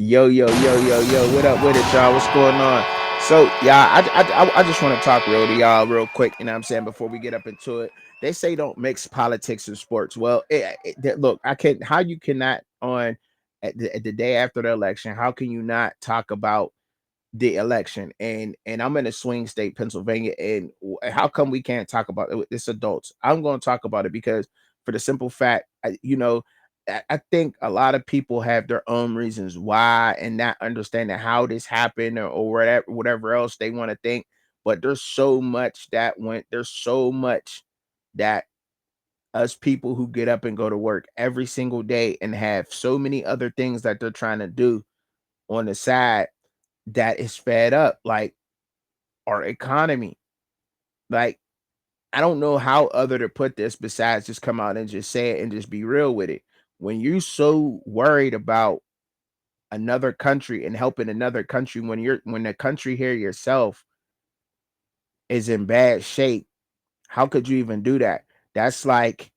Yo, what up with it, y'all? What's going on? So, y'all, I just want to talk real to y'all real quick, you know what I'm saying, before we get up into it. They say don't mix politics and sports. Well, look, I can't, how you cannot on at the day after the election, how can you not talk about the election? And I'm in a swing state, Pennsylvania, and how come we can't talk about it? It's adults. I'm going to talk about it because for the simple fact, I think a lot of people have their own reasons why and not understanding how this happened or whatever else they want to think. But there's so much that us people who get up and go to work every single day and have so many other things that they're trying to do on the side that is fed up, like our economy. Like, I don't know how other to put this besides just come out and just say it and just be real with it. When you so worried about another country and helping another country when the country here yourself is in bad shape, how could you even do that? That's like,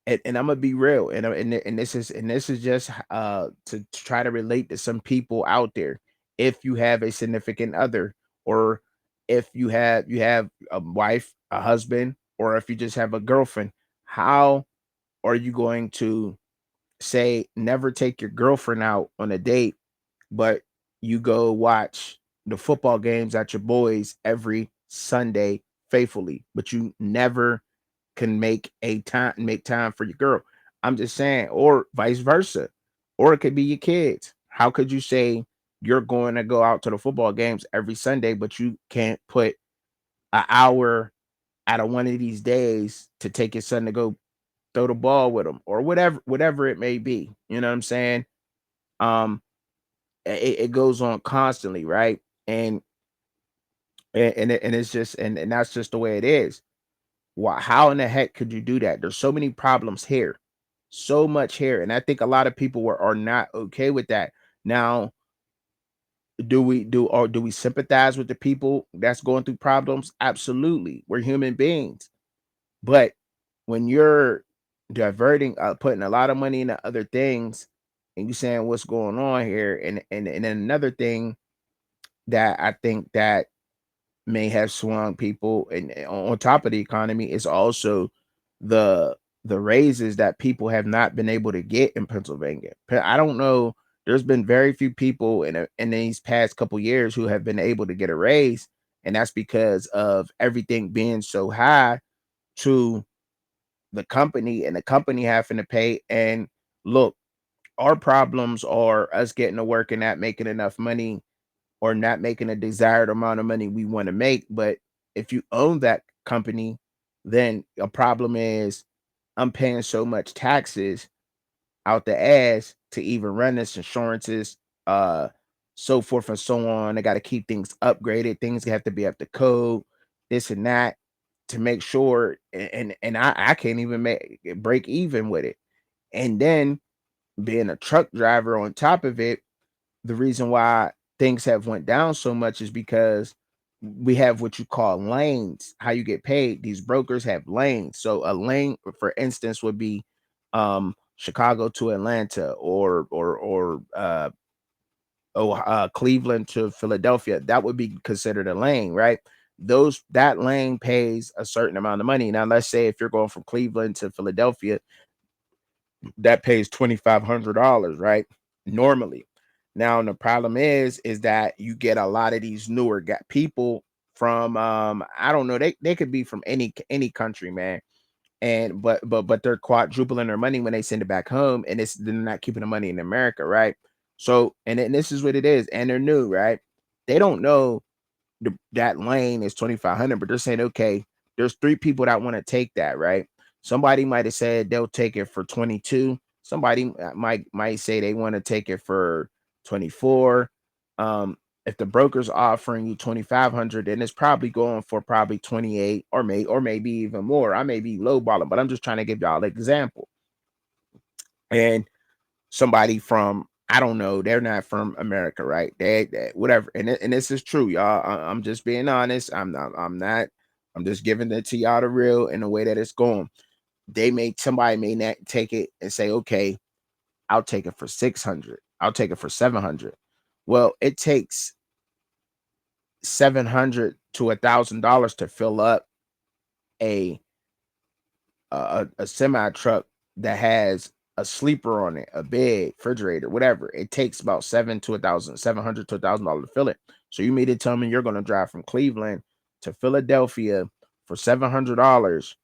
and I'm gonna be real, and this is just to try to relate to some people out there. If you have a significant other, or if you have a wife, a husband, or if you just have a girlfriend, how are you going to say never take your girlfriend out on a date, but you go watch the football games at your boys every Sunday faithfully, but you never can make time for your girl? I'm just saying, or vice versa. Or it could be your kids. How could you say you're going to go out to the football games every Sunday, but you can't put an hour out of one of these days to take your son to go throw the ball with him or whatever it may be. You know what I'm saying? Um, it goes on constantly, right? And it's just and that's just the way it is. Why? How in the heck could you do that? There's so many problems here, so much here, and I think a lot of people are not okay with that. Now, do we sympathize with the people that's going through problems? Absolutely, we're human beings. But when you're diverting, putting a lot of money into other things, and you saying what's going on here, and then another thing that I think that may have swung people and on top of the economy is also the the raises that people have not been able to get in Pennsylvania. I don't know. There's been very few people in these past couple years who have been able to get a raise, and that's because of everything being so high to the company and the company having to pay. And look, our problems are us getting to work and not making enough money or not making a desired amount of money we want to make. But if you own that company, then a problem is I'm paying so much taxes out the ass to even run this insurances, uh, so forth and so on. They got to keep things upgraded. Things have to be up to code, this and that, to make sure. And I can't even break even with it. And then being a truck driver on top of it, the reason why things have went down so much is because we have what you call lanes. How you get paid, these brokers have lanes. So a lane, for instance, would be Chicago to Atlanta, or Cleveland to Philadelphia. That would be considered a lane, right? That lane pays a certain amount of money. Now let's say if you're going from Cleveland to Philadelphia, that pays $2,500, right? Normally. Now the problem is that you get a lot of these newer people from I don't know, they could be from any country, man. And but they're quadrupling their money when they send it back home, and they're not keeping the money in America, right? So and this is what it is, and they're new, right? They don't know that lane is 2,500, but they're saying, okay, there's three people that want to take that, right? Somebody might have said they'll take it for 22. Somebody might say they want to take it for 24. Um, if the broker's offering you 2,500, then it's probably going for probably 28 or maybe even more. I may be lowballing, but I'm just trying to give y'all an example. And somebody from, I don't know, they're not from America, right? They whatever. And this is true, y'all. I'm just being honest. I'm not. I'm just giving it to y'all the real in the way that it's going. Somebody may not take it and say, okay, I'll take it for 600. I'll take it for 700. Well, it takes 700 to $1,000 to fill up a a semi truck that has a sleeper on it, a bed, refrigerator, whatever. It takes about 700 to $1,000 to fill it. So you mean to tell me you're going to drive from Cleveland to Philadelphia for $700?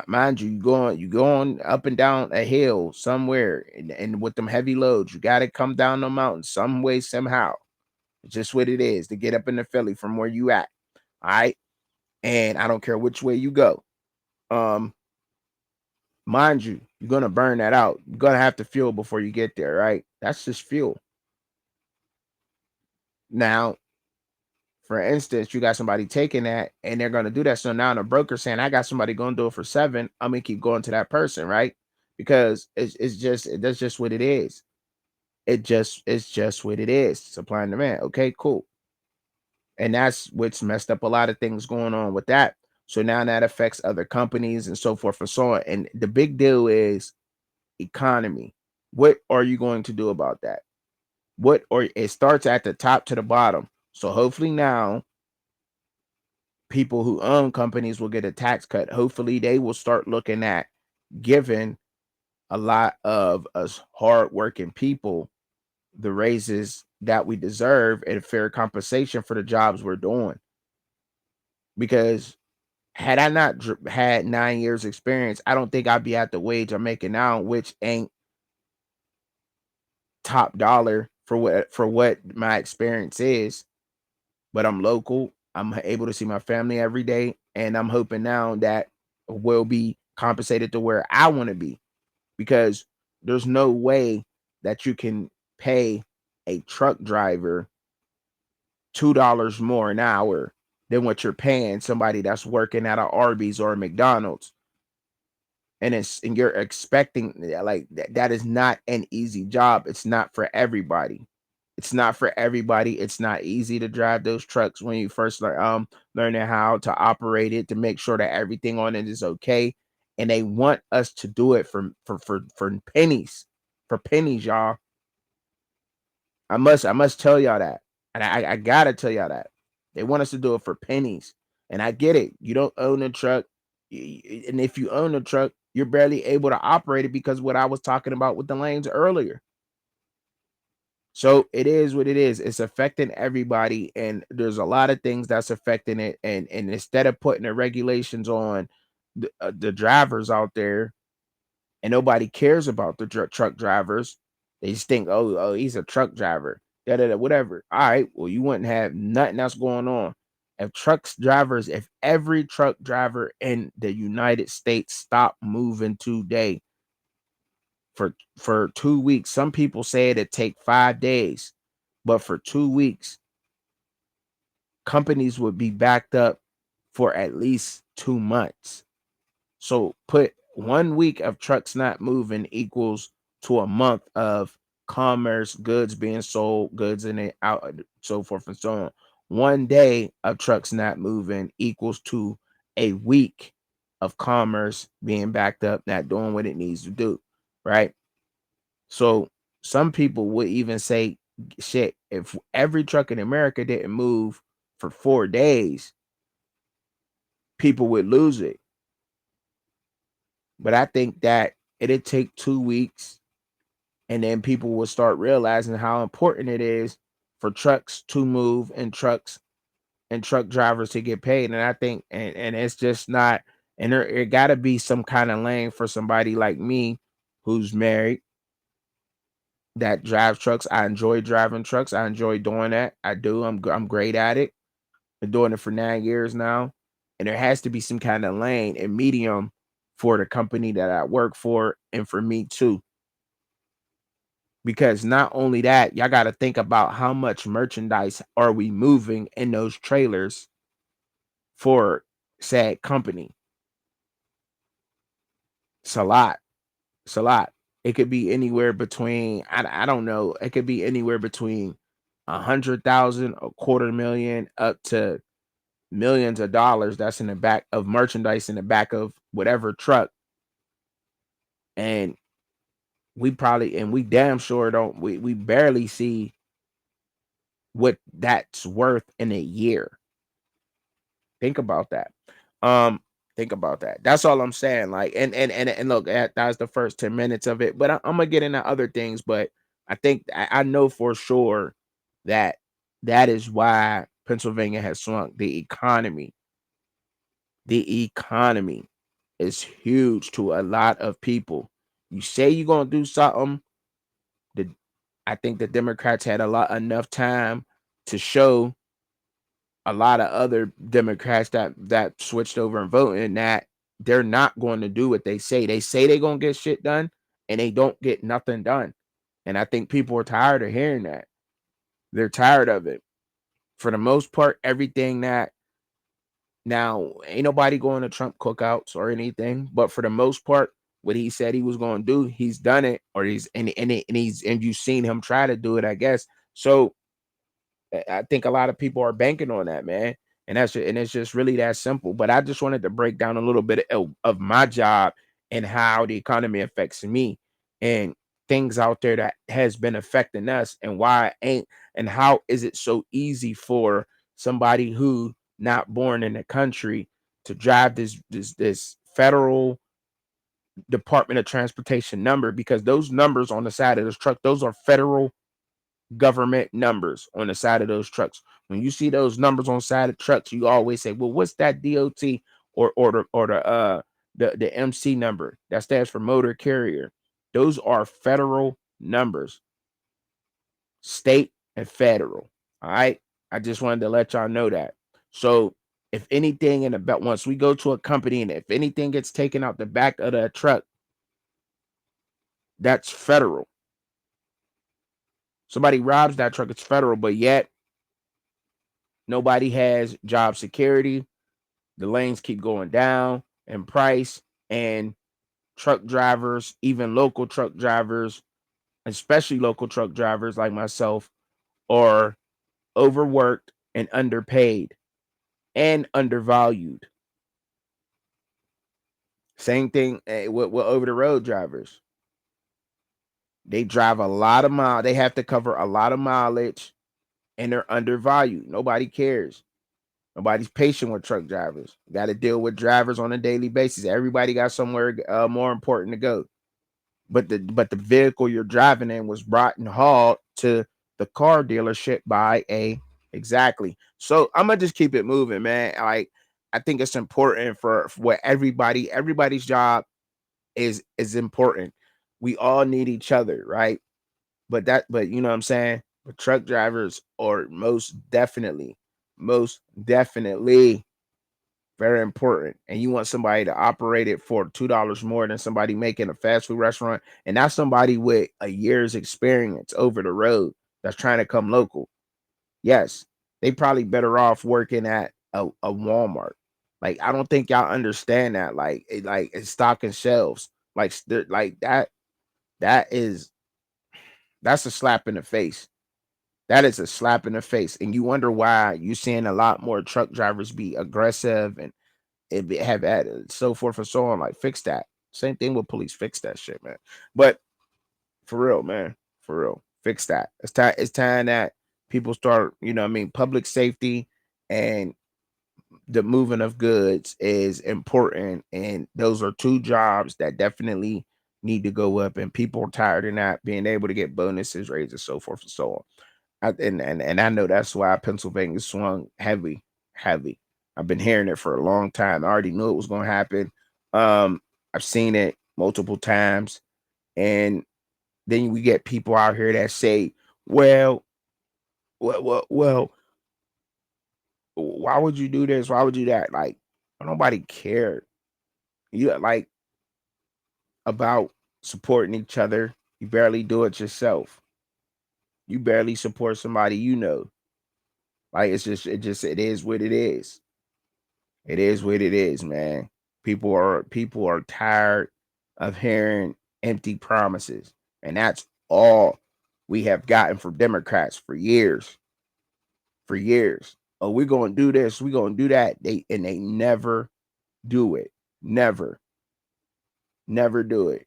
Mind you, you going up and down a hill somewhere, and with them heavy loads, you got to come down the mountain some way, somehow. It's just what it is to get up into Philly from where you at. All right. And I don't care which way you go. Um, Mind you, you're gonna burn that out. You're gonna have to fuel before you get there, right? That's just fuel. Now, for instance, you got somebody taking that and they're gonna do that. So now the broker saying, I got somebody gonna do it for 7. I'm gonna keep going to that person, right? Because that's just what it is. It's just what it is. Supply and demand. Okay, cool. And that's what's messed up a lot of things going on with that. So now that affects other companies and so forth and so on. And the big deal is economy. What are you going to do about that? What, or it starts at the top to the bottom. So hopefully now people who own companies will get a tax cut. Hopefully they will start looking at giving a lot of us hardworking people the raises that we deserve and fair compensation for the jobs we're doing. Because had I not had 9 years experience, I don't think I'd be at the wage I'm making now, which ain't top dollar for what my experience is. But I'm local. I'm able to see my family every day, and I'm hoping now that will be compensated to where I want to be, because there's no way that you can pay a truck driver $2 more an hour than what you're paying somebody that's working at a Arby's or a McDonald's. And you're expecting, like, that is not an easy job. It's not for everybody. It's not for everybody. It's not easy to drive those trucks when you first learning how to operate it, to make sure that everything on it is okay. And they want us to do it for pennies, for pennies, y'all. I must tell y'all that, and I gotta tell y'all that they want us to do it for pennies. And I get it. You don't own a truck, and if you own a truck, you're barely able to operate it because what I was talking about with the lanes earlier. So it is what it is. It's affecting everybody, and there's a lot of things that's affecting it. And instead of putting the regulations on the drivers out there, and nobody cares about the truck drivers. They just think, oh, he's a truck driver, da, da, da, whatever. All right, well, you wouldn't have nothing else going on if every truck driver in the United States stopped moving today for 2 weeks. Some people say it'd take 5 days, but for 2 weeks, companies would be backed up for at least 2 months. So put 1 week of trucks not moving equals to a month of commerce, goods being sold, goods in it out, so forth and so on. 1 day of trucks not moving equals to a week of commerce being backed up, not doing what it needs to do, right? So some people would even say, shit, if every truck in America didn't move for 4 days, people would lose it. But I think that it'd take 2 weeks, and then people will start realizing how important it is for trucks to move, and truck drivers to get paid. And I think, and it's just not, and there it gotta be some kind of lane for somebody like me who's married that drives trucks. I enjoy driving trucks. I enjoy doing that. I do. I'm great at it. Been doing it for 9 years now. And there has to be some kind of lane and medium for the company that I work for and for me too. Because not only that, y'all got to think about how much merchandise are we moving in those trailers for said company. It's a lot. It's a lot. It could be anywhere between, I don't know. It could be anywhere between 100,000, a quarter million, up to millions of dollars that's in the back of merchandise in the back of whatever truck. And we damn sure don't, we barely see what that's worth in a year. Think about that. Um, think about that. That's all I'm saying. Like, and look, that's the first 10 minutes of it. But I'm gonna get into other things. But I think I know for sure that that is why Pennsylvania has shrunk. The economy is huge to a lot of people. You say you're gonna do something. The I think the Democrats had enough time to show a lot of other Democrats that switched over and voted that they're not going to do what they say. They say they're gonna get shit done, and they don't get nothing done. And I think people are tired of hearing that. They're tired of it. For the most part, everything that now ain't nobody going to Trump cookouts or anything, but for the most part, what he said he was going to do, he's done it, or and you've seen him try to do it, I guess. So I think a lot of people are banking on that, man. And it's just really that simple. But I just wanted to break down a little bit of my job and how the economy affects me and things out there that has been affecting us and why it ain't, and how is it so easy for somebody who not born in the country to drive this federal Department of Transportation number, because those numbers on the side of this truck, those are federal government numbers on the side of those trucks. When you see those numbers on the side of trucks, you always say, "Well, what's that DOT or the MC number?" That stands for motor carrier. Those are federal numbers, state and federal. All right. I just wanted to let y'all know that. So if anything in about once we go to a company and if anything gets taken out the back of the truck, that's federal. Somebody robs that truck, it's federal, but yet nobody has job security. The lanes keep going down in price, and truck drivers, even local truck drivers, especially local truck drivers like myself, are overworked and underpaid and undervalued. Same thing with over the road drivers. They drive a lot of miles. They have to cover a lot of mileage, and they're undervalued. Nobody cares. Nobody's patient with truck drivers. Got to deal with drivers on a daily basis. Everybody got somewhere more important to go. But the vehicle you're driving in was brought and hauled to the car dealership by a exactly. So I'm gonna just keep it moving, man. Like I think it's important for what everybody's job is important. We all need each other, right? But you know what I'm saying? But truck drivers are most definitely very important. And you want somebody to operate it for $2 more than somebody making a fast food restaurant. And that's somebody with a year's experience over the road that's trying to come local. Yes, they probably better off working at a Walmart. Like, I don't think y'all understand that. Like it's stocking shelves. Like that is that's a slap in the face. That is a slap in the face. And you wonder why you're seeing a lot more truck drivers be aggressive and have added so forth and so on. Like, fix that. Same thing with police. Fix that shit, man. But for real, man, for real, fix that. It's time that people start. You know, what I mean, public safety and the moving of goods is important, and those are two jobs that definitely need to go up. And people are tired of not being able to get bonuses, raises, so forth and so on. And I know that's why Pennsylvania swung heavy, heavy. I've been hearing it for a long time. I already knew it was going to happen. Um, I've seen it multiple times, and then we get people out here that say, "Well, well, why would you do this? Why would you do that?" Like, nobody cared. You like about supporting each other. You barely do it yourself. You barely support somebody you know. Like, it is what it is. It is what it is, man. People are tired of hearing empty promises. And that's all we have gotten from Democrats for years. For years. Oh, we're gonna do this, we're gonna do that. They never do it. Never. Never do it.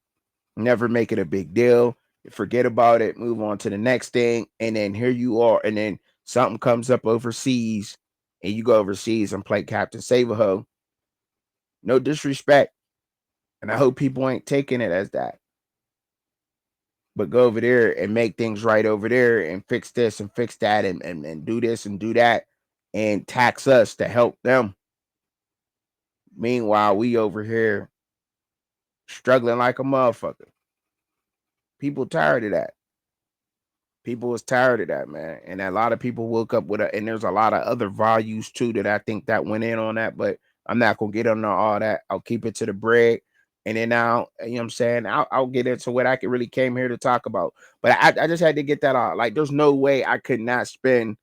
never make it a big deal. Forget about it, move on to the next thing. And then here you are. And then something comes up overseas and you go overseas and play Captain Save-A-Ho. No disrespect. And I hope people ain't taking it as that. But go over there and make things right over there and fix this and fix that and do this and do that and tax us to help them. Meanwhile, we over here struggling like a motherfucker. People tired of that. People was tired of that, man. And a lot of people woke up with and there's a lot of other values too that I think that went in on that, but I'm not gonna get into all that. I'll keep it to the bread. And then now, you know what I'm saying? I'll get into what I could really came here to talk about. But I just had to get that out. Like, there's no way I could not spend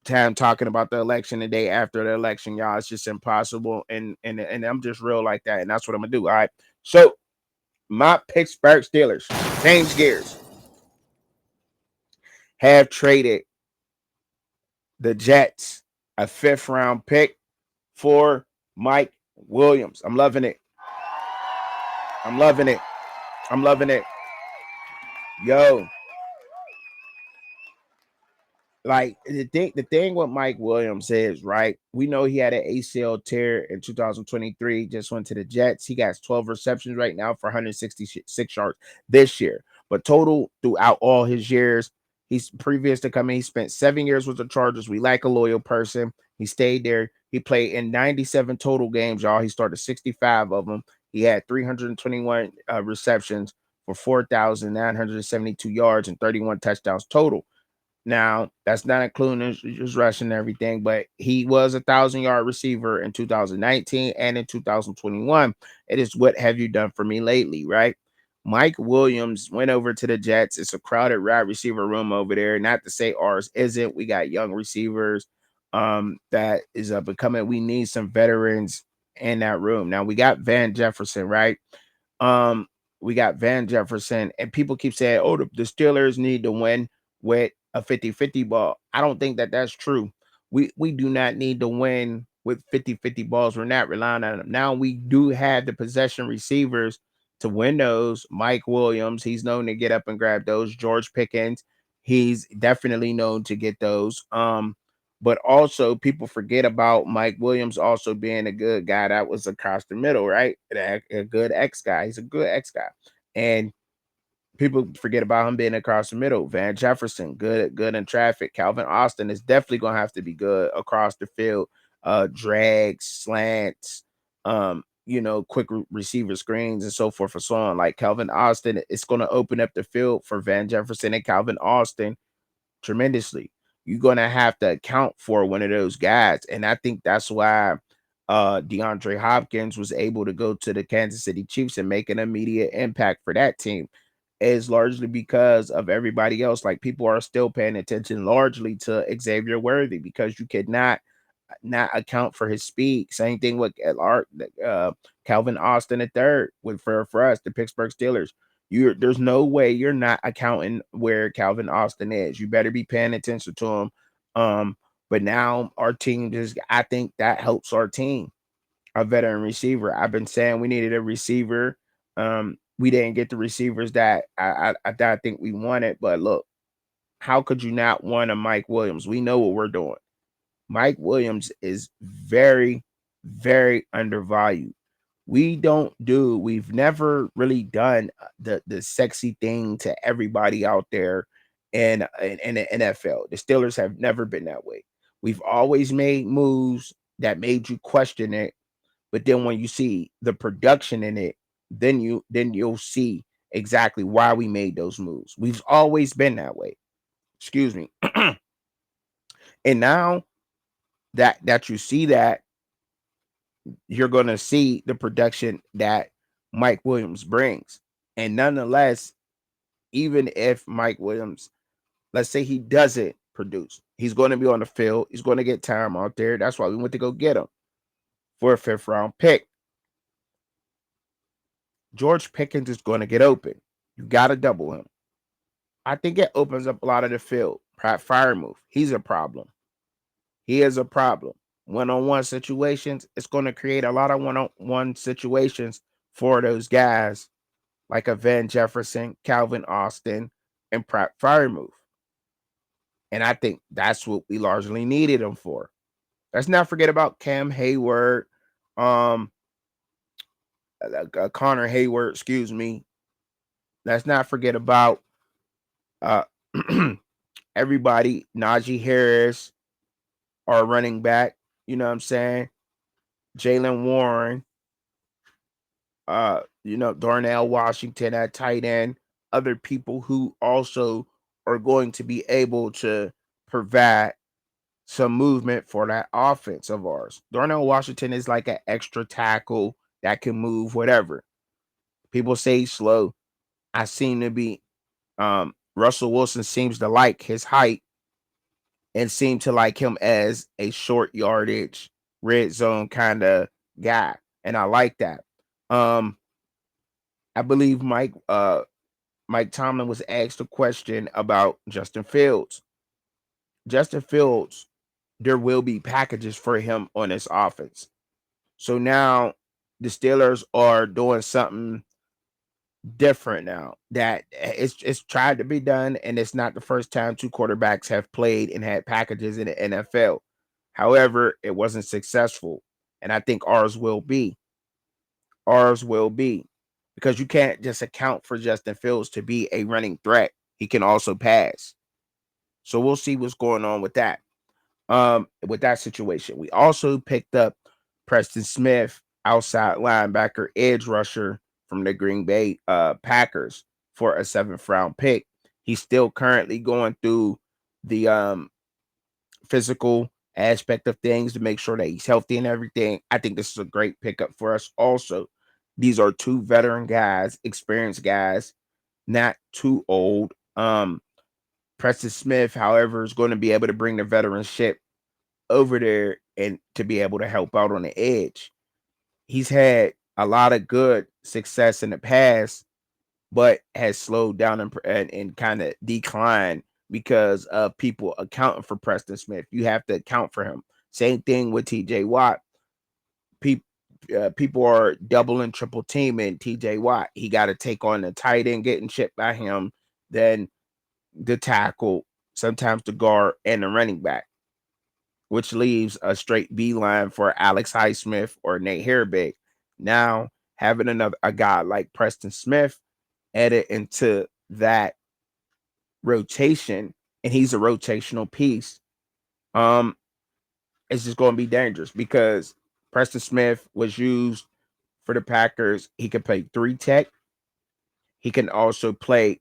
time talking about the election the day after the election, y'all. It's just impossible. And I'm just real like that. And that's what I'm gonna do. All right. So my Pittsburgh Steelers, change gears, have traded the Jets a 5th round pick for Mike Williams. I'm loving it. I'm loving it. I'm loving it. Yo, like the thing with Mike Williams is, right, we know he had an ACL tear in 2023, just went to the Jets. He got 12 receptions right now for 166 yards this year, but total throughout all his years, he's previous to coming, he spent 7 years with the Chargers. We like a loyal person. He stayed there. He played in 97 total games, y'all. He started 65 of them. He had 321 receptions for 4,972 yards and 31 touchdowns total. Now, that's not including his rushing and everything, but he was 1,000-yard receiver in 2019 and in 2021. It is what have you done for me lately, right? Mike Williams went over to the Jets. It's a crowded wide receiver room over there. Not to say ours isn't. We got young receivers that is becoming. We need some veterans in that room. Now we got Van Jefferson, right? Um, we got Van Jefferson, and people keep saying, "Oh, the Steelers need to win with a 50-50 ball." I don't think that that's true. We do not need to win with 50-50 balls. We're not relying on them. Now we do have the possession receivers to win those. Mike Williams, he's known to get up and grab those. George Pickens, he's definitely known to get those. But also people forget about Mike Williams also being a good guy that was across the middle, right? A good X guy. He's a good X guy. And people forget about him being across the middle. Van Jefferson, good in traffic. Calvin Austin is definitely gonna have to be good across the field. Drags, slants, quick receiver screens and so forth and so on. Like Calvin Austin, it's gonna open up the field for Van Jefferson and Calvin Austin tremendously. You're gonna have to account for one of those guys, and I think that's why DeAndre Hopkins was able to go to the Kansas City Chiefs and make an immediate impact for that team. Is largely because of everybody else. Like, people are still paying attention largely to Xavier Worthy because you could not account for his speed. Same thing with Calvin Austin the third with for us, the Pittsburgh Steelers. There's no way you're not accounting where Calvin Austin is. You better be paying attention to him. But now our team just, I think that helps our team. A veteran receiver. I've been saying we needed a receiver. We didn't get the receivers that I think we wanted. But look, how could you not want a Mike Williams? We know what we're doing. Mike Williams is very, very undervalued. We've never really done the sexy thing to everybody out there in the NFL. The Steelers have never been that way. We've always made moves that made you question it, but then when you see the production in it, then you'll see exactly why we made those moves. We've always been that way. Excuse me. And now that you see that, you're going to see the production that Mike Williams brings. And nonetheless, even if Mike Williams, let's say he doesn't produce, he's going to be on the field. He's going to get time out there. That's why we went to go get him for a 5th round pick. George Pickens is going to get open. You got to double him. I think it opens up a lot of the field. Pratt Freiermuth, he's a problem. He is a problem. One-on-one situations, it's going to create a lot of one-on-one situations for those guys like a Van Jefferson, Calvin Austin, and Pratt Firemove. And I think that's what we largely needed him for. Let's not forget about Cam Hayward, um, Connor Hayward, excuse me. Let's not forget about uh, everybody, Najee Harris, our running back. You know what I'm saying? Jalen Warren, Darnell Washington at tight end, other people who also are going to be able to provide some movement for that offense of ours. Darnell Washington is like an extra tackle that can move, whatever. People say he's slow. I seem to be Russell Wilson seems to like his height and seem to like him as a short yardage red zone kind of guy. And I like that. Um, I believe Mike Tomlin was asked a question about Justin Fields. Justin Fields, there will be packages for him on this offense. So now the Steelers are doing something different now that it's tried to be done, and it's not the first time two quarterbacks have played and had packages in the NFL. However, it wasn't successful, and I think ours will be. Ours will be because you can't just account for Justin Fields to be a running threat. He can also pass. So we'll see what's going on with that. With that situation. We also picked up Preston Smith, outside linebacker, edge rusher from the Green Bay Packers for a 7th round pick. He's still currently going through the physical aspect of things to make sure that he's healthy and everything. I think this is a great pickup for us also. These are two veteran guys, experienced guys, not too old. Preston Smith, however, is going to be able to bring the veteranship over there and to be able to help out on the edge. He's had a lot of good success in the past, but has slowed down and kind of declined because of people accounting for Preston Smith. You have to account for him. Same thing with TJ Watt. People are double and triple teaming TJ Watt. He got to take on the tight end getting chipped by him, then the tackle, sometimes the guard, and the running back, which leaves a straight B line for Alex Highsmith or Nate Herbig. Now, having a guy like Preston Smith added into that rotation, and he's a rotational piece, it's just going to be dangerous because Preston Smith was used for the Packers. He can play 3 tech. He can also play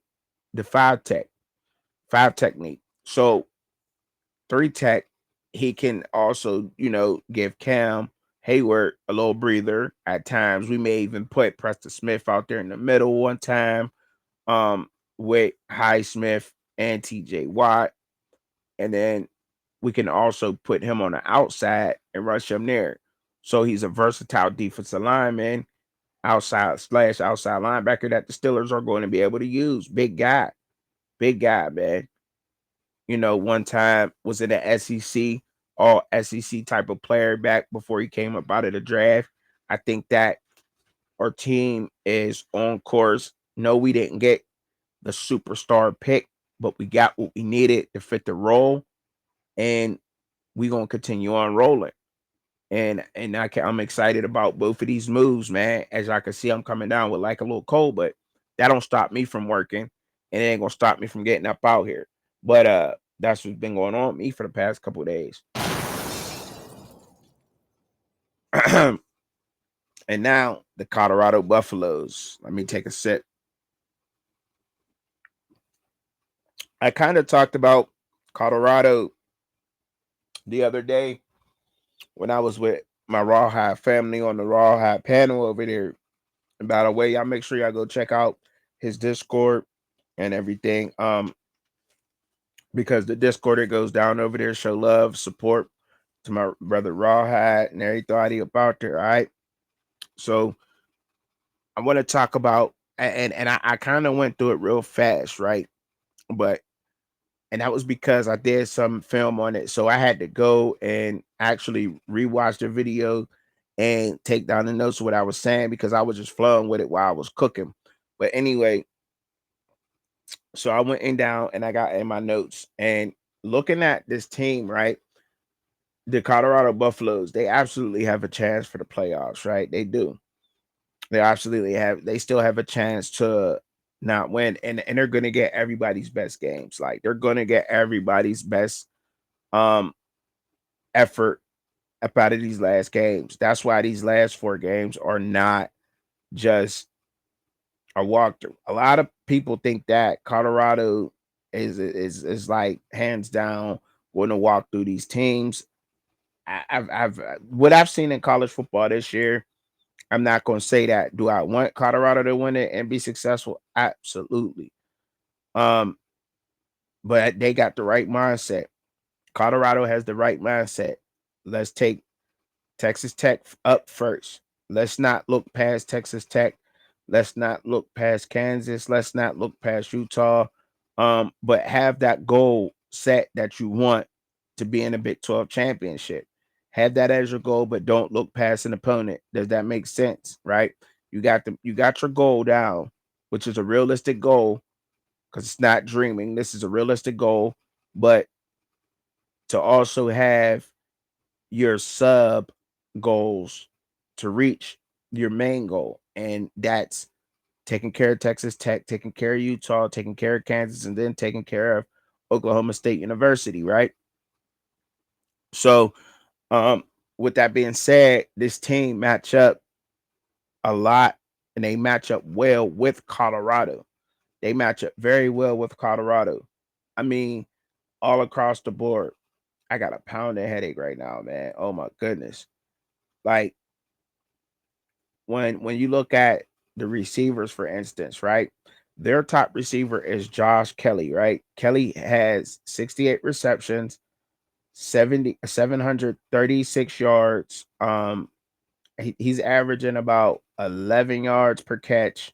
the 5 tech, 5 technique. So 3 tech, he can also, give Cam Hayward a little breather at times. We may even put Preston Smith out there in the middle one time, with Highsmith and TJ Watt. And then we can also put him on the outside and rush him there. So he's a versatile defensive lineman, outside linebacker that the Steelers are going to be able to use. Big guy, man. One time was in the SEC, all SEC type of player back before he came up out of the draft. I think that our team is on course. No, we didn't get the superstar pick, but we got what we needed to fit the role, and we're gonna continue on rolling. And I'm excited about both of these moves, man. As I can see, I'm coming down with like a little cold, but that don't stop me from working, and it ain't gonna stop me from getting up out here. But that's what's been going on with me for the past couple of days. And now the Colorado Buffaloes. Let me take a sip. I kind of talked about Colorado the other day when I was with my Rawhide family on the Rawhide panel over there. And by the way, y'all make sure y'all go check out his Discord and everything. Because the Discord that goes down over there, show love, support to my brother Rawhide and everybody about there. All right. So I want to talk about and I kind of went through it real fast, right? But and that was because I did some film on it. So I had to go and actually rewatch the video and take down the notes of what I was saying because I was just flowing with it while I was cooking. But anyway, so I went in down and I got in my notes and looking at this team, right? The Colorado Buffaloes, they absolutely have a chance for the playoffs, right? They do. They absolutely have. They still have a chance to not win, and they're going to get everybody's best games. Like they're going to get everybody's best um effort up out of these last games. That's why these last four games are not just a walkthrough. A lot of people think that Colorado is like hands down going to walk through these teams. I've what I've seen in college football this year. I'm not going to say that. Do I want Colorado to win it and be successful? Absolutely. Um, but they got the right mindset. Colorado has the right mindset. Let's take Texas Tech up first. Let's not look past Texas Tech. Let's not look past Kansas. Let's not look past Utah. But have that goal set that you want to be in a Big 12 championship. Have that as your goal, but don't look past an opponent. Does that make sense? Right? You got your goal down, which is a realistic goal because it's not dreaming. This is a realistic goal, but to also have your sub goals to reach your main goal. And that's taking care of Texas Tech, taking care of Utah, taking care of Kansas, and then taking care of Oklahoma State University, right? So, um, with that being said, this team match up a lot and they match up well with Colorado. They match up very well with Colorado. I mean, all across the board. I got a pounding headache right now, man. Oh my goodness. Like when you look at the receivers, for instance, right? Their top receiver is Josh Kelly, right? Kelly has 68 receptions, 736 yards. He's averaging about 11 yards per catch.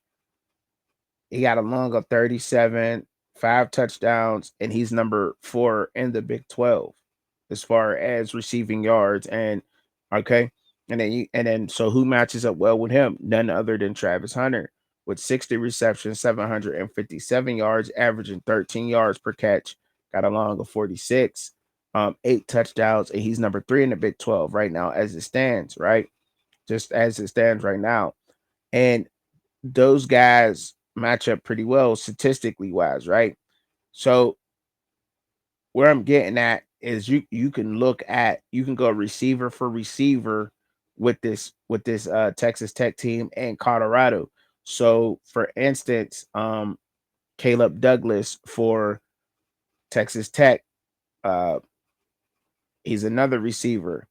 He got a long of 37, 5 touchdowns, and he's number 4 in the Big 12 as far as receiving yards. And okay, and then so who matches up well with him? None other than Travis Hunter with 60 receptions, 757 yards, averaging 13 yards per catch. Got a long of 46, 8 touchdowns, and he's number 3 in the Big 12 right now as it stands. Right, just as it stands right now, and those guys match up pretty well statistically wise, right? So where I'm getting at is you can go receiver for receiver with this Texas Tech team and Colorado. So for instance, Caleb Douglas for Texas Tech, uh he's another receiver.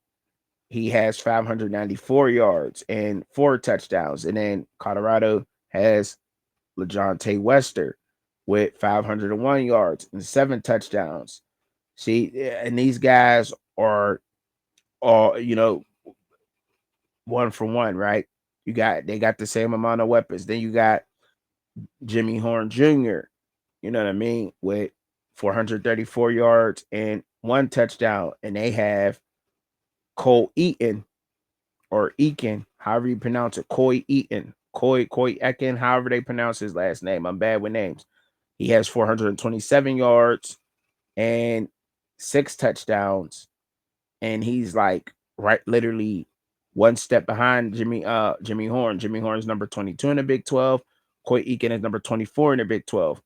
He has 594 yards and 4 touchdowns. And then Colorado has LeJontay Wester with 501 yards and 7 touchdowns. See, and these guys are all, one for one, right? They got the same amount of weapons. Then you got Jimmy Horn Jr., you know what I mean, with 434 yards and 1 touchdown. And they have Cole Eaton or Eakin, however you pronounce it, Coy Eaton, Coy Ekin, however they pronounce his last name. I'm bad with names. He has 427 yards and 6 touchdowns, and he's like right, literally one step behind Jimmy Horn. Jimmy Horn is number 22 in the Big 12. Coy Eakin is number 24 in the Big 12.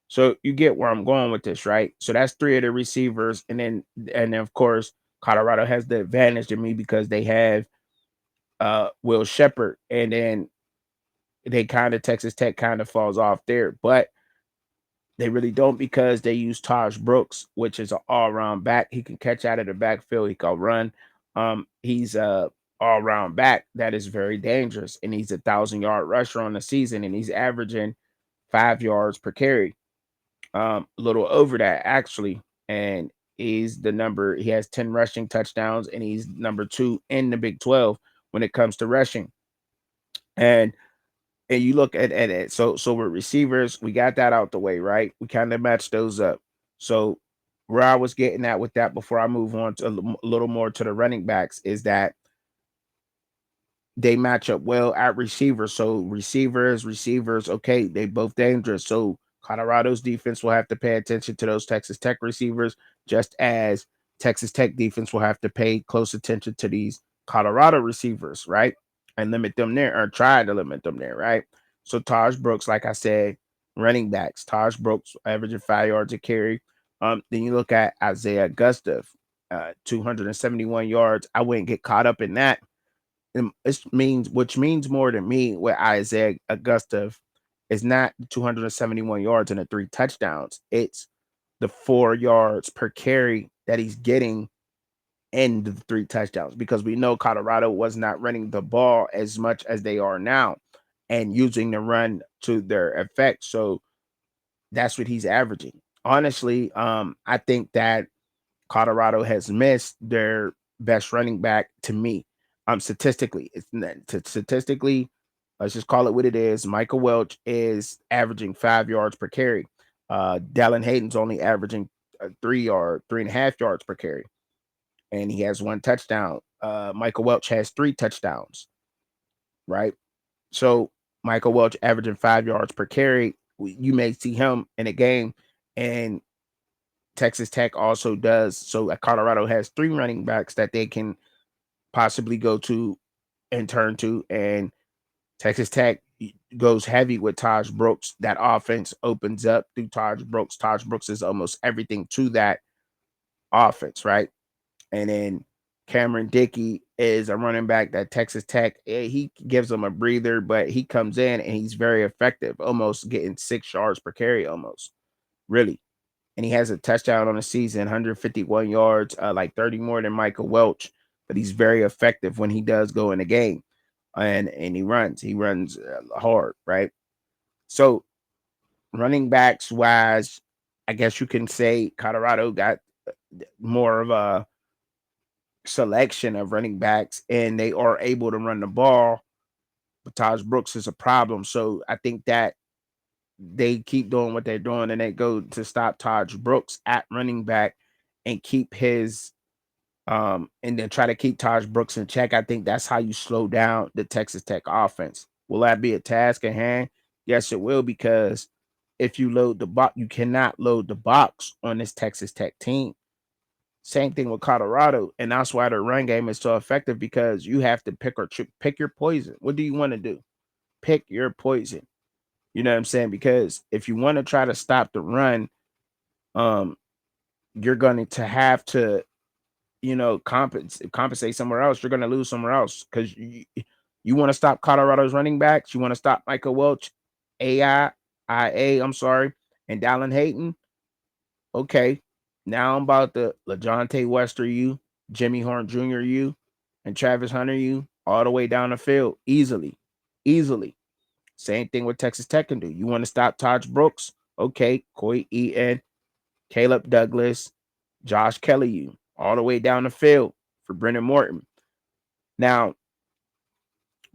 So you get where I'm going with this, right? So that's 3 of the receivers, and then of course Colorado has the advantage to me because they have Will Shepherd, and then they kind of Texas Tech kind of falls off there, but they really don't because they use Taj Brooks, which is an all-around back. He can catch out of the backfield. He can run. He's a all-around back that is very dangerous, and he's 1,000-yard rusher on the season, and he's averaging 5 yards per carry. A little over that actually, and he has 10 rushing touchdowns, and he's number 2 in the Big 12 when it comes to rushing. And you look at it. So with receivers, we got that out the way, right? We kind of matched those up. So where I was getting at with that before I move on to a little more to the running backs is that they match up well at receiver. So receivers, okay, they both dangerous. So Colorado's defense will have to pay attention to those Texas Tech receivers, just as Texas Tech defense will have to pay close attention to these Colorado receivers, right? And limit them there, or try to limit them there, right? So Taj Brooks, like I said, running backs, Taj Brooks averaging 5 yards a carry. Then you look at Isaiah Gustav, 271 yards. I wouldn't get caught up in that. It means, which means more to me with Isaiah Augusta, is not 271 yards and the 3 touchdowns. It's the 4 yards per carry that he's getting in the 3 touchdowns, because we know Colorado was not running the ball as much as they are now and using the run to their effect. So that's what he's averaging. Honestly, I think that Colorado has missed their best running back to me. Statistically, statistically, let's just call it what it is. Michael Welch is averaging 5 yards per carry. Dallin Hayden's only averaging 3.5 yards per carry, and he has 1 touchdown. Michael Welch has 3 touchdowns, right? So Michael Welch averaging 5 yards per carry. You may see him in a game, and Texas Tech also does. So Colorado has 3 running backs that they can possibly go to and turn to, and Texas Tech goes heavy with Taj Brooks. That offense opens up through Taj Brooks. Taj Brooks is almost everything to that offense, right? And then Cameron Dickey is a running back that Texas Tech, he gives them a breather, but he comes in and he's very effective, almost getting 6 yards per carry, almost, really. And he has a touchdown on the season, 151 yards, like 30 more than Michael Welch. But he's very effective when he does go in the game, and he runs hard, right? So running backs wise, I guess you can say Colorado got more of a selection of running backs, and they are able to run the ball. But Taj Brooks is a problem, so I think that they keep doing what they're doing, and they go to stop Taj Brooks at running back and keep his and then try to keep Taj Brooks in check. I think that's how you slow down the Texas Tech offense. Will that be a task at hand? Yes, it will, because if you load the box, you cannot load the box on this Texas Tech team. Same thing with Colorado, and that's why the run game is so effective, because you have to pick your poison. What do you want to do? Pick your poison. You know what I'm saying? Because if you want to try to stop the run, um, you're going to have to, compensate somewhere else. You're going to lose somewhere else, because you want to stop Colorado's running backs. You want to stop Michael Welch, I'm sorry, and Dallin Hayden. Okay, now I'm about to LaJohntay Wester you, Jimmy Horn Jr. you, and Travis Hunter you, all the way down the field easily, easily. Same thing with Texas Tech can do. You want to stop Taj Brooks? Okay, Coy Eaton, Caleb Douglas, Josh Kelly, you all the way down the field for Brendan Morton. Now,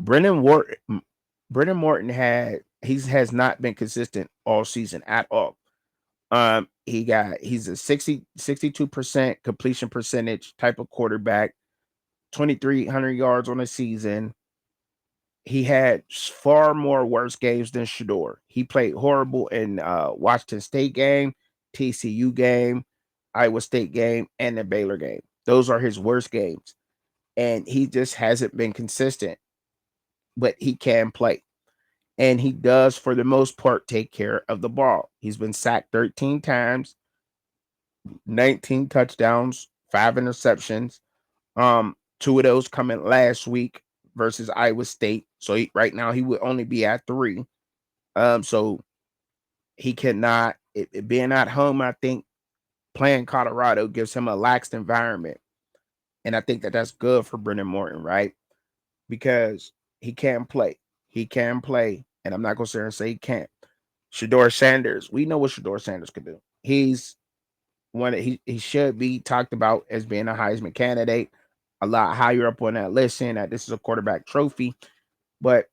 Brendan Morton, Brendan Morton has not been consistent all season at all. He's a 62% completion percentage type of quarterback, 2,300 yards on the season. He had far more worse games than Shedeur. He played horrible in Washington State game, TCU game, Iowa State game, and the Baylor game. Those are his worst games. And he just hasn't been consistent, but he can play. And he does, for the most part, take care of the ball. He's been sacked 13 times, 19 touchdowns, 5 interceptions. 2 of those coming last week versus Iowa State. So right now he would only be at 3. So he cannot, it being at home, I think playing Colorado gives him a laxed environment. And I think that that's good for Brendan Morton, right? Because he can play. He can play. And I'm not going to sit here and say he can't. Shedeur Sanders, we know what Shedeur Sanders can do. He's he should be talked about as being a Heisman candidate, a lot higher up on that list, saying that this is a quarterback trophy. But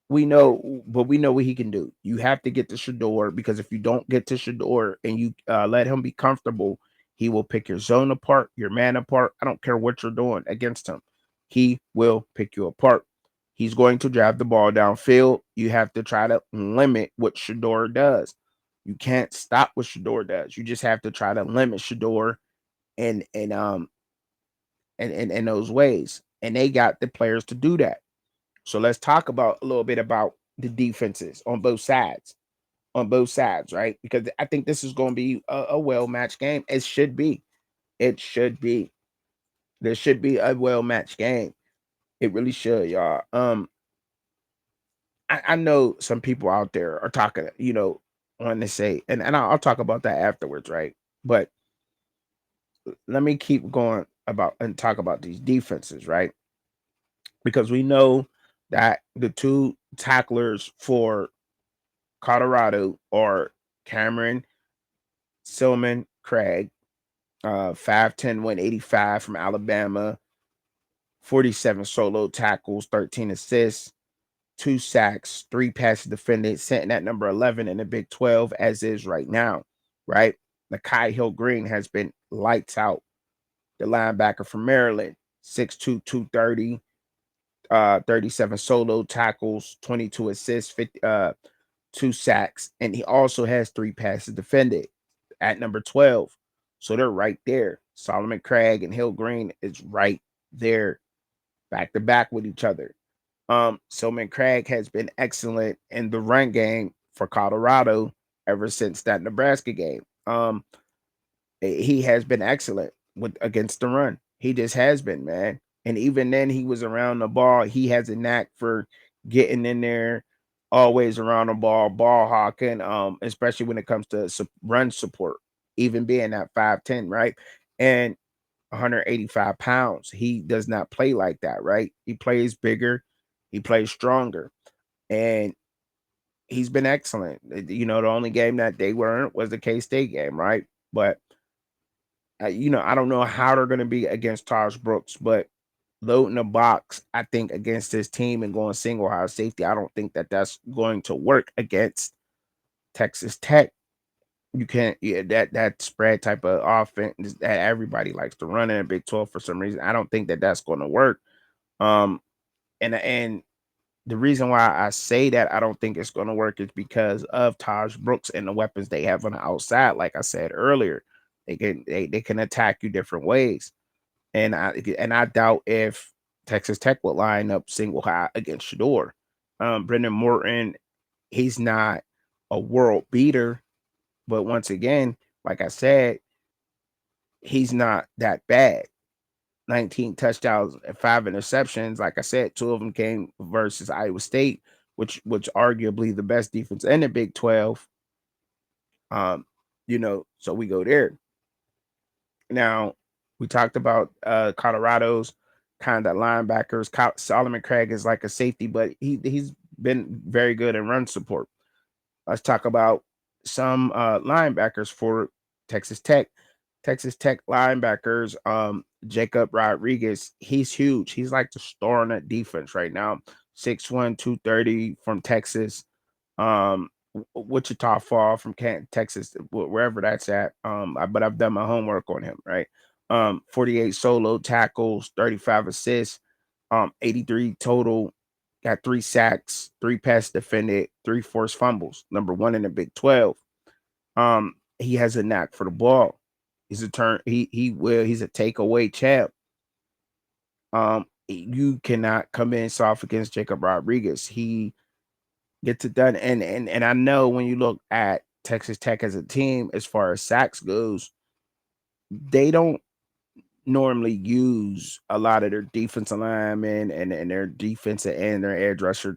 we know what he can do. You have to get to Shedeur, because if you don't get to Shedeur and you let him be comfortable, he will pick your zone apart, your man apart. I don't care what you're doing against him. He will pick you apart. He's going to drive the ball downfield. You have to try to limit what Shedeur does. You can't stop what Shedeur does. You just have to try to limit Shedeur and in those ways. And they got the players to do that. So let's talk about a little bit about the defenses on both sides. On both sides, right? Because I think this is going to be a well-matched game. It should be. It should be. There should be a well-matched game. It really should, y'all. I know some people out there are talking, wanting to say, and I'll talk about that afterwards, right? But let me keep going about and talk about these defenses, right? Because we know that the two tacklers for Colorado are Cameron Silman Craig, 5'10", 185 from Alabama, 47 solo tackles, 13 assists, 2 sacks, 3 passes defended, sitting at number 11 in the Big 12 as is right now, right? Nakai Hill-Green has been lights out. The linebacker from Maryland, 6'2", 230, 37 solo tackles, 22 assists, 2 sacks, and he also has 3 passes defended at number 12. So they're right there. Solomon Craig and Hill-Green is right there, back to back with each other. Solomon Craig has been excellent in the run game for Colorado ever since that Nebraska game. He has been excellent with against the run. He just has been, man. And even then, he was around the ball. He has a knack for getting in there, always around the ball hawking. Especially when it comes to run support, even being at 5'10", right, and 185 pounds. He does not play like that, right? He plays bigger, he plays stronger, and he's been excellent. The only game that they weren't was the K-State game, right? But I don't know how they're going to be against Taj Brooks, but loading the box, I think, against this team and going single high safety, I don't think that that's going to work against Texas Tech. You can't, yeah, that spread type of offense that everybody likes to run in a Big 12 for some reason. I don't think that that's going to work. Um, and the reason why I say that I don't think it's going to work is because of Taj Brooks and the weapons they have on the outside. Like I said earlier, they can attack you different ways, and I doubt if Texas Tech would line up single high against Shedeur. Brendan Morton, he's not a world beater, but once again, like I said, he's not that bad. 19 touchdowns and 5 interceptions. Like I said, 2 of them came versus Iowa State, which arguably the best defense in the Big 12. So we go there. Now, we talked about Colorado's kind of linebackers. Solomon Craig is like a safety, but he's been very good in run support. Let's talk about some linebackers for Texas Tech. Texas Tech linebackers, Jacob Rodriguez, he's huge. He's like the star on that defense right now. 6'1", 230 from Texas. Wichita Fall from Texas, wherever that's at. But I've done my homework on him, right? 48 solo tackles, 35 assists, 83 total, got 3 sacks, 3 pass defended, 3 forced fumbles. Number 1 in the Big 12. He has a knack for the ball. He's a he's a takeaway champ. You cannot come in soft against Jacob Rodriguez. He gets it done. And I know when you look at Texas Tech as a team, as far as sacks goes, they don't normally use a lot of their defensive linemen and their defensive and their edge rusher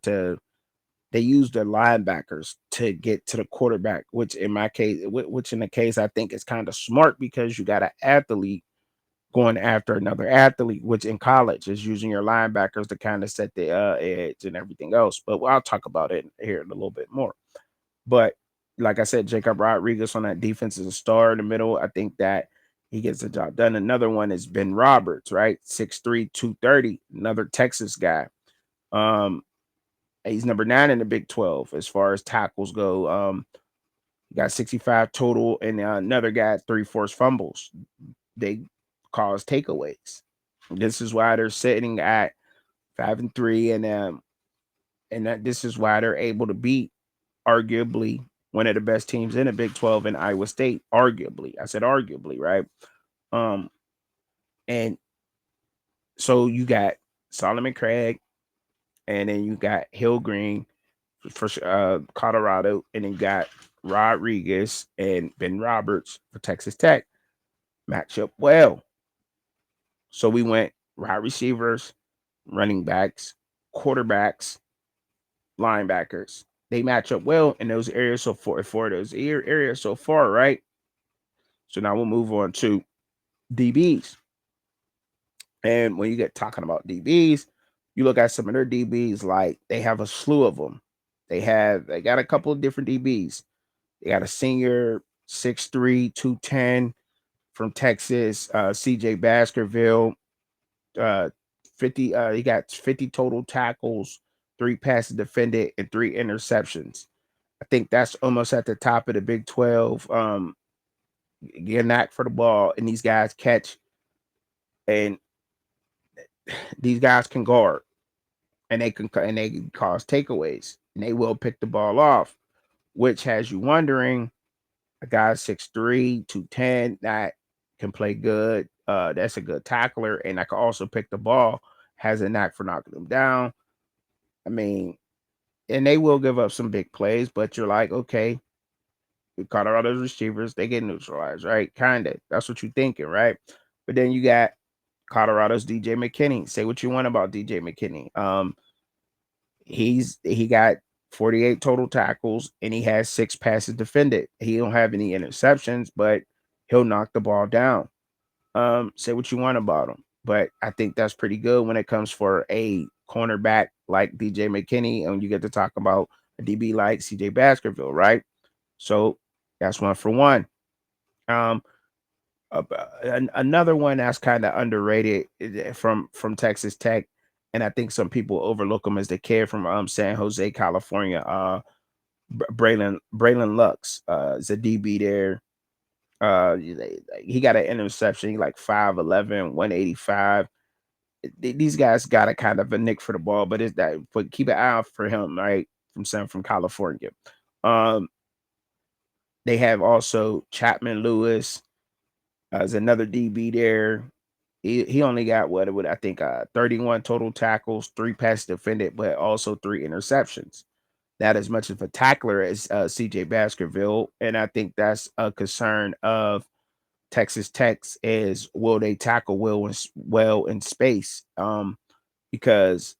they use their linebackers to get to the quarterback, which in my case, which in the case I think is kind of smart because you got an athlete going after another athlete, which in college is using your linebackers to kind of set the edge and everything else. But I'll talk about it here in a little bit more. But like I said, Jacob Rodriguez on that defense is a star in the middle. I think that he gets the job done. Another one is Ben Roberts, right? 6'3", 230, another Texas guy. He's number 9 in the Big 12 as far as tackles go. He got 65 total, and another guy had 3 forced fumbles. They cause takeaways. This is why they're sitting at 5-3, and and that this is why they're able to beat arguably one of the best teams in the Big 12 in Iowa State. Arguably, I said arguably, right? Um, and so you got Solomon Craig, and then you got Hill Green for Colorado, and then you got Rodriguez and Ben Roberts for Texas Tech. Match up well. So we went wide receivers, running backs, quarterbacks, linebackers. They match up well in those areas for those areas so far, right? So now we'll move on to DBs. And when you get talking about DBs, you look at some of their DBs, like they have a slew of them. They got a couple of different DBs. They got a senior 6'3", 210 from Texas, CJ Baskerville, 50 he got 50 total tackles, 3 passes defended, and 3 interceptions. I think that's almost at the top of the Big 12. Get a knack for the ball, and these guys catch, and these guys can guard, and they can cause takeaways, and they will pick the ball off, which has you wondering, a guy 6'3", 210 that can play good. That's a good tackler, and I can also pick the ball, has a knack for knocking them down. I mean, and they will give up some big plays, but you're like, okay, Colorado's receivers, they get neutralized, right? Kinda. That's what you're thinking, right? But then you got Colorado's DJ McKinney. Say what you want about DJ McKinney. He got 48 total tackles and he has 6 passes defended. He don't have any interceptions, but he'll knock the ball down. Say what you want about him, but I think that's pretty good when it comes for a cornerback like DJ McKinney, and you get to talk about a DB like CJ Baskerville, right? So that's 1 for 1. Um, Another one that's kind of underrated from Texas Tech, and I think some people overlook him as the kid from San Jose, California. Braylon Lux is a DB there. He got an interception. He like 5'11", 185. These guys got a kind of a nick for the ball, but it's that. But keep an eye out for him, right? From California. Um, they have also Chapman Lewis as another DB there. He only got what I think 31 total tackles, 3 passes defended, but also 3 interceptions. Not as much of a tackler as CJ Baskerville, and I think that's a concern of Texas Tech's is will they tackle well in space? Because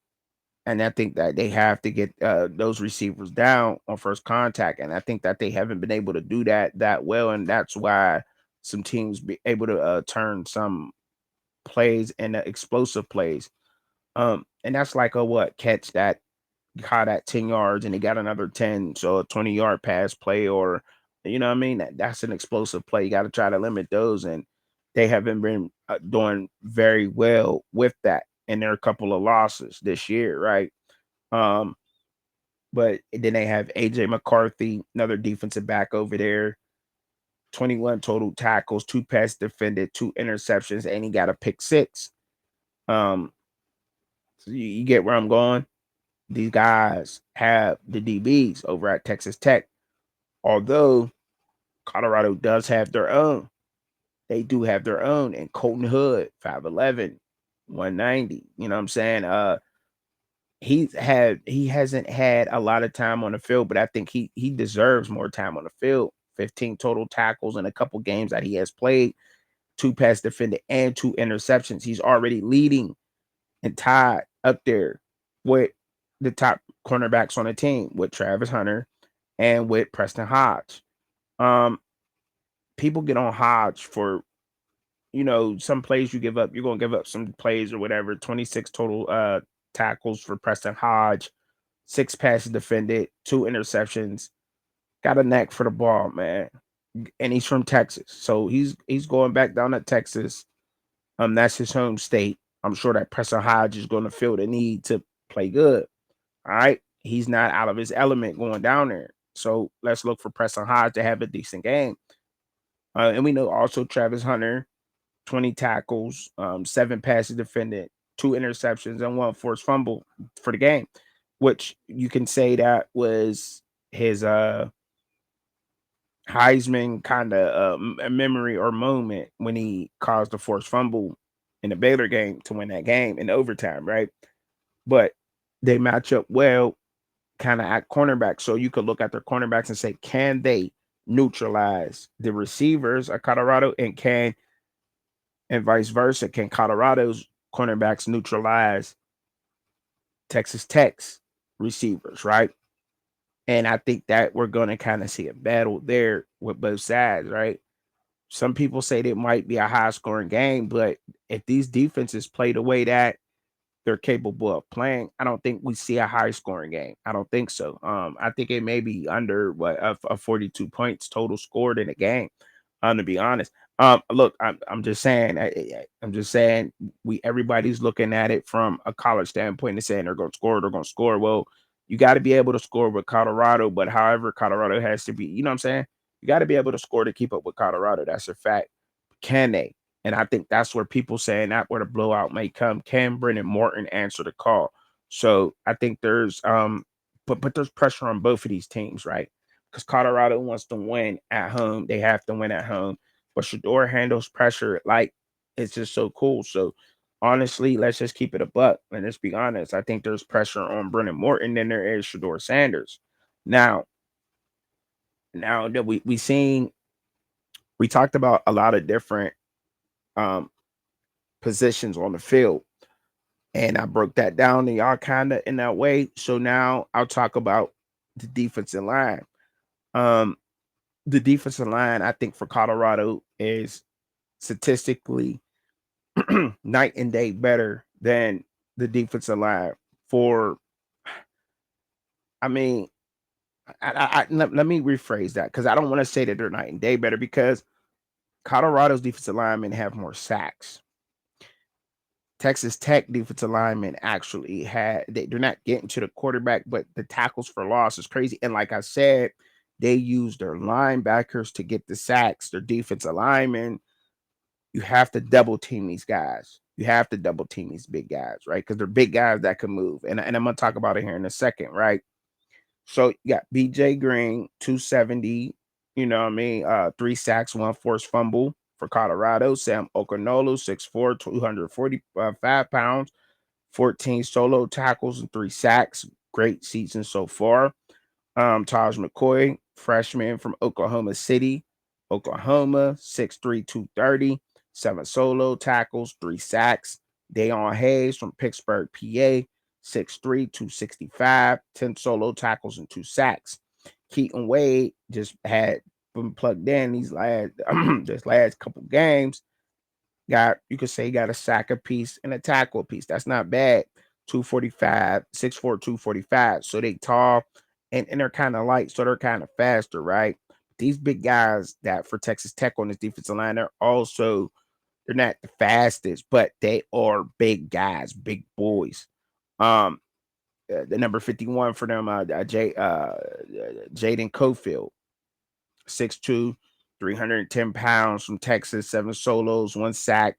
and I think that they have to get those receivers down on first contact, and I think that they haven't been able to do that well, and that's why some teams be able to turn some plays into explosive plays. And that's like a what catch that caught at 10 yards and he got another 10, so a 20-yard pass play, or you know what I mean? That's an explosive play. You got to try to limit those, and they haven't been doing very well with that. And there are a couple of losses this year, right? Um, but then they have AJ McCarthy, another defensive back over there, 21 total tackles, 2 pass defended, 2 interceptions, and he got a pick six. Um, so you get where I'm going. These guys have the DBs over at Texas Tech. Although Colorado does have their own, they do have their own. And Colton Hood, 5'11", 190. You know what I'm saying? He hasn't had a lot of time on the field, but I think he deserves more time on the field. 15 total tackles in a couple games that he has played, 2 pass defended, and 2 interceptions. He's already leading and tied up there with the top cornerbacks on the team, with Travis Hunter and with Preston Hodge. Um, People get on Hodge for some plays you give up. You're gonna give up some plays or whatever. 26 total tackles for Preston Hodge, 6 passes defended, 2 interceptions. Got a knack for the ball, man. And he's from Texas, so he's going back down to Texas. That's his home state. I'm sure that Preston Hodge is going to feel the need to play good. All right. He's not out of his element going down there. So let's look for Preston Hodge to have a decent game. And we know also Travis Hunter, 20 tackles, 7 passes defended, 2 interceptions, and 1 forced fumble for the game. which you can say that was his Heisman kind of memory or moment when he caused the forced fumble in the Baylor game to win that game in overtime, right? But they match up well kind of at cornerback. So you could look at their cornerbacks and say, can they neutralize the receivers of Colorado, and vice versa? Can Colorado's cornerbacks neutralize Texas Tech's receivers, right? And I think that we're going to kind of see a battle there with both sides, right? Some people say that it might be a high scoring game, but if these defenses play the way that they're capable of playing, I don't think we see a high scoring game. I don't think so. I think it may be under what a 42 points total scored in a game. To be honest, look, I'm just saying, I'm just saying, we everybody's looking at it from a college standpoint and saying they're going to score, they're going to score. Well, you got to be able to score with Colorado, but however, Colorado has to be, you know what I'm saying? You got to be able to score to keep up with Colorado. That's a fact. Can they? And I think that's where people saying that where the blowout may come. Can Brendan Morton answer the call? So I think there's but there's pressure on both of these teams, right? Because Colorado wants to win at home. They have to win at home. But Shador handles pressure like it's just so cool. So honestly, let's just keep it a buck. And let's be honest. I think there's pressure on Brendan Morton than there is Shador Sanders. Now, now that we talked about a lot of different um positions on the field. And I broke that down to y'all kind of in that way. So now I'll talk about the defensive line. Um, the defensive line, I think for Colorado is statistically night and day better than the defensive line for. I mean, let me rephrase that because I don't want to say that they're night and day better because Colorado's defensive linemen have more sacks. Texas Tech defensive linemen actually they're not getting to the quarterback, but the tackles for loss is crazy. And like I said, they use their linebackers to get the sacks. Their defensive linemen, you have to double team these guys. You have to double team these big guys, right? Because they're big guys that can move. And I'm gonna talk about it here in a second, right? So you got BJ Green, 270, you know what I mean? 3 sacks, 1 forced fumble for Colorado. Sam Okunolu, 6'4", 245 pounds, 14 solo tackles and 3 sacks. Great season so far. Taj McCoy, freshman from Oklahoma City, Oklahoma, 6'3", 230, 7 solo tackles, 3 sacks. Dayon Hayes from Pittsburgh, PA, 6'3", 265, 10 solo tackles and 2 sacks. Keaton Wade just had been plugged in these last this last couple games. You could say he got a sack a piece and a tackle a piece. That's not bad. 245, 6'4", 245. So they tall and they're kind of light, so they're kind of faster, right? These big guys that for Texas Tech on this defensive line, they're not the fastest, but they are big guys, big boys. Um, the number 51 for them, Jaden Cofield, 6'2", 310 pounds from Texas, 7 solos, 1 sack,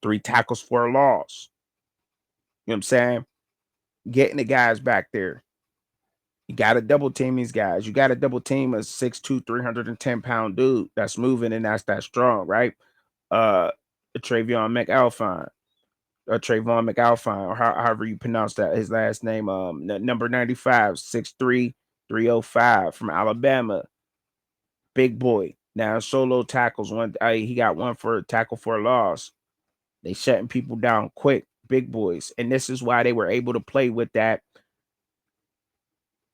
3 tackles for a loss. You know what I'm saying? Getting the guys back there. You got to double team these guys. You got to double team a 6'2", 310-pound dude that's moving and that's that strong, right? Uh, Trayvon McAlpine, or however you pronounce that, his last name, number 95, 6'3", 305 from Alabama. Big boy. Now solo tackles, he got one for a tackle for a loss. They shutting people down quick, big boys. And this is why they were able to play with that.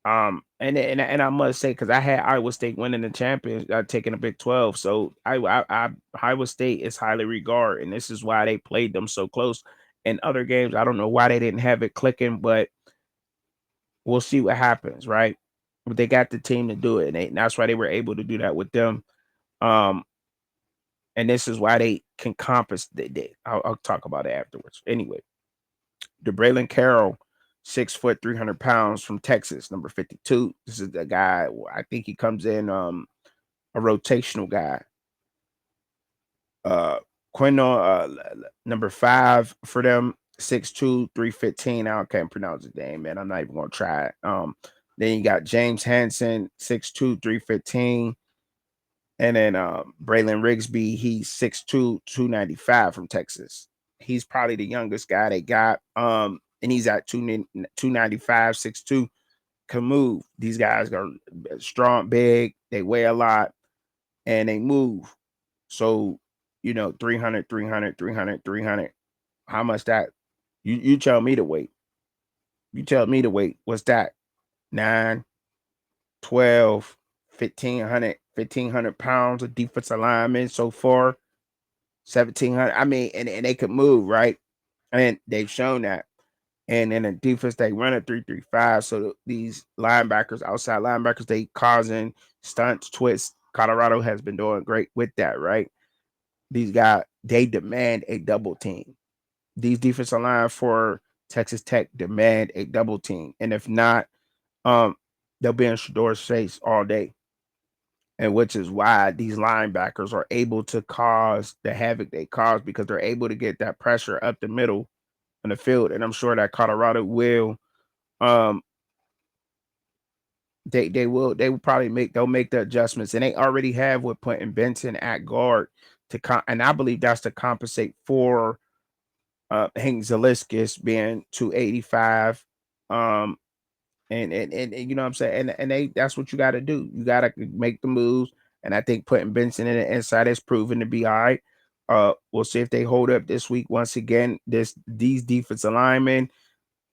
And I must say, because I had Iowa State winning the champions, taking the Big 12. So Iowa State is highly regarded, and this is why they played them so close. In other games, I don't know why they didn't have it clicking, but we'll see what happens, right? But they got the team to do it, and that's why they were able to do that with them. Um, and this is why they can compass. I'll talk about it afterwards. Anyway, DeBraylon Carroll, 6 foot, 300 pounds from Texas, number 52. This is the guy. I think he comes in a rotational guy. Quino, number 5 for them. 6'2", 315. I can't pronounce his name, man. I'm not even gonna try it. Then you got James Hanson, 6'2", 315. And then Braylon Rigsby, he's 6'2", 295 from Texas. He's probably the youngest guy they got. And he's at 295, 6'2". Can move. These guys are strong, big, they weigh a lot, and they move. So, 300, 300, 300, 300. How much that? You tell me the weight. You tell me the weight. What's that? 9, 12, 1,500 pounds of defensive linemen so far. 1,700. I mean, and they could move, right? And they've shown that. And in the defense, they run a 3-3-5. So these linebackers, outside linebackers, they causing stunts, twists. Colorado has been doing great with that, right? These guys, they demand a double team. These defensive line for Texas Tech demand a double team. And if not, they'll be in Shedor's face all day. And which is why these linebackers are able to cause the havoc they cause, because they're able to get that pressure up the middle in the field. And I'm sure that Colorado will um they will probably they'll make the adjustments, and they already have with putting Benson at guard and I believe that's to compensate for Hank Zaliskis being 285. um and you know what I'm saying, and they that's what you got to do. You got to make the moves, and I think putting Benson in the inside has proven to be all right. We'll see if they hold up this week once again. These defensive linemen,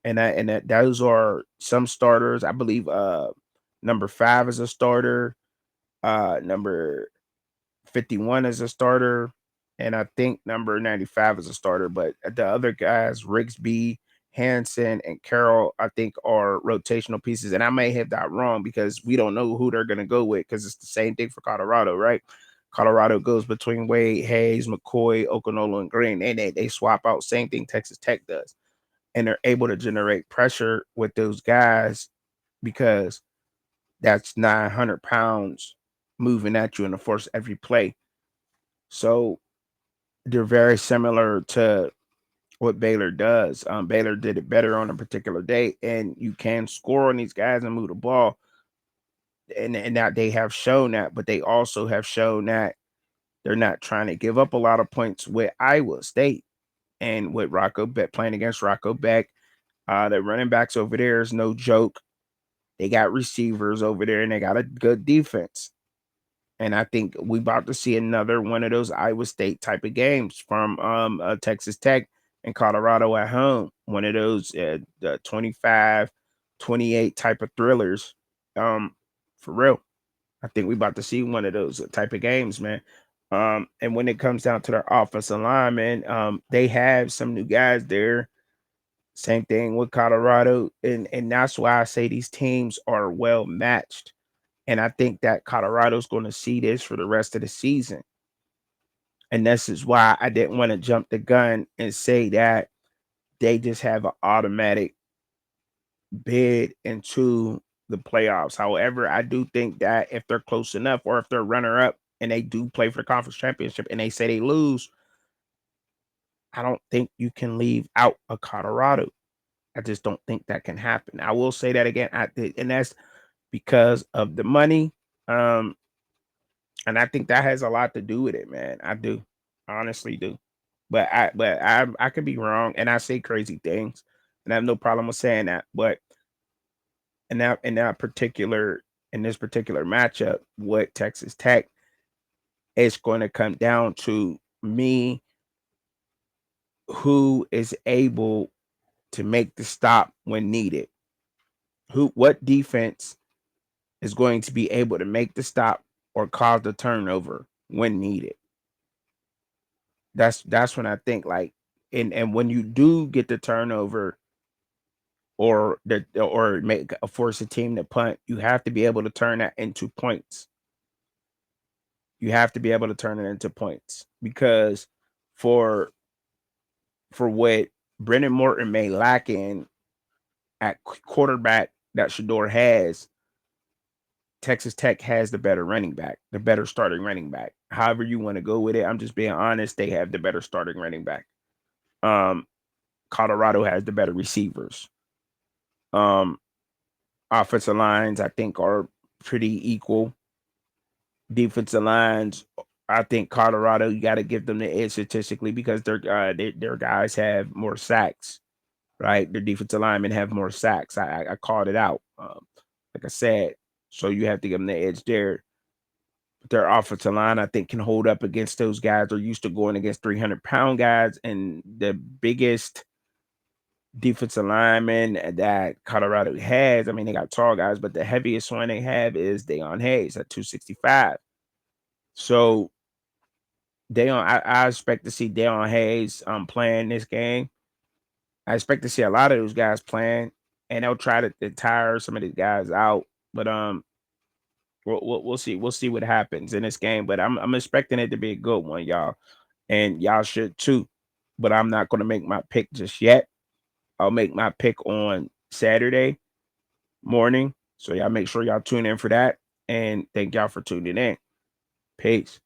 and those are some starters. I believe number 5 is a starter, number 51 is a starter, and I think number 95 is a starter. But the other guys, Rigsby, Hanson, and Carroll, I think are rotational pieces. And I may have that wrong because we don't know who they're going to go with, because it's the same thing for Colorado, right? Colorado goes between Wade, Hayes, McCoy, Okanola, and Green. And they swap out. Same thing Texas Tech does. And they're able to generate pressure with those guys because that's 900 pounds moving at you in the force every play. So they're very similar to what Baylor does. Baylor did it better on a particular day, and you can score on these guys and move the ball. And that they have shown that, but they also have shown that they're not trying to give up a lot of points with Iowa State and with Rocco Beck playing against Rocco Beck. The running backs over there is no joke. They got receivers over there, and they got a good defense. And I think we about to see another one of those Iowa State type of games from Texas Tech and Colorado at home. One of those 25, 28 type of thrillers. For real. I think we about to see one of those type of games, man. And when it comes down to their offensive line, man, they have some new guys there. Same thing with Colorado. And that's why I say these teams are well matched. And I think that Colorado's going to see this for the rest of the season. And this is why I didn't want to jump the gun and say that they just have an automatic bid into the playoffs. However, I do think that if they're close enough, or if they're runner up and they do play for the conference championship and they say they lose, I don't think you can leave out a Colorado. I just don't think that can happen. I will say that again. And that's because of the money. And I think that has a lot to do with it, man. I do. I honestly do. But I could be wrong, and I say crazy things, and I have no problem with saying that. But in this particular matchup with Texas Tech, it's going to come down to me, who is able to make the stop when needed. What defense is going to be able to make the stop or cause the turnover when needed. That's when I think, like, and when you do get the turnover, or make force a team to punt, you have to be able to turn that into points. You have to be able to turn it into points, because for what Brendan Morton may lack in at quarterback that Shedeur has, Texas Tech has the better running back, the better starting running back. However you want to go with it, I'm just being honest. They have the better starting running back. Um, Colorado has the better receivers. Um, Offensive lines, I think, are pretty equal. Defensive lines, I think Colorado, you got to give them the edge statistically because their guys have more sacks, right? Their defensive linemen have more sacks. I called it out, like I said. So you have to give them the edge there. Their offensive line, I think, can hold up against those guys. They're used to going against 300-pound guys, and the biggest defensive lineman that Colorado has, I mean, they got tall guys, but the heaviest one they have is Deion Hayes at 265. So I expect to see Deion Hayes playing this game. I expect to see a lot of those guys playing, and they'll try to tire some of these guys out. But we'll see. We'll see what happens in this game. But I'm expecting it to be a good one, y'all, and y'all should too. But I'm not going to make my pick just yet. I'll make my pick on Saturday morning. So y'all make sure y'all tune in for that. And thank y'all for tuning in. Peace.